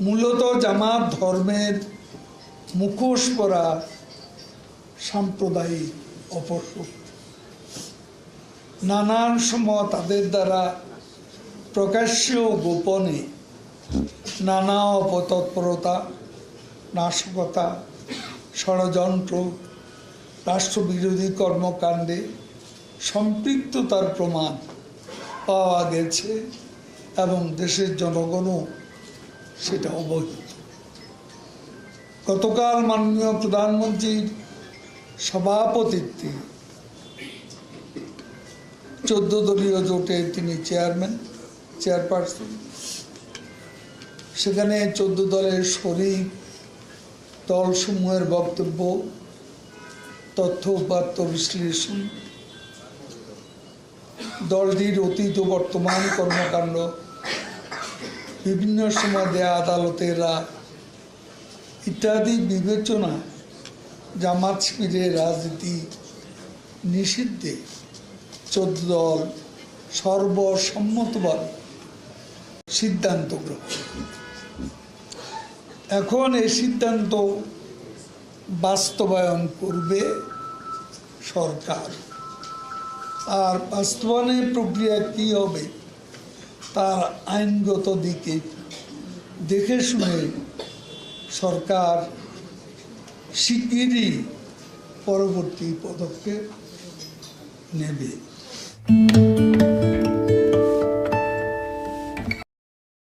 মূলত জামাত ধর্মের মুখোশ পরা সাম্প্রদায়িক অপশক্তি। নানান সময় তাদের দ্বারা প্রকাশ্য গোপনে নানা অপতৎপরতা, নাশকতা, ষড়যন্ত্র, রাষ্ট্রবিরোধী কর্মকাণ্ডে সম্পৃক্ততার প্রমাণ পাওয়া গেছে এবং দেশের জনগণও সেটা অবহিত। গতকাল মাননীয় প্রধানমন্ত্রীর সভাপতিত্বে 14 দলীয় জোটে তিনি চেয়ারপারসন। সেখানে 14 দলের শরিক দলসমূহের বক্তব্য, তথ্য উপাত্ত বিশ্লেষণ, দলটির অতীত ও বর্তমান কর্মকাণ্ড, বিভিন্ন সময় দেয়া আদালতের রায় ইত্যাদি বিবেচনা জামাত শিবিরের রাজনীতি নিষিদ্ধে 14 দল সর্বসম্মতভাবে সিদ্ধান্ত গ্রহণ। এখন এই সিদ্ধান্ত বাস্তবায়ন করবে সরকার। আর বাস্তবায়নের প্রক্রিয়া কী হবে তার আইনগত দিকে দেখে শুনে সরকার শিগগিরই পরবর্তী পদক্ষেপ নেবে।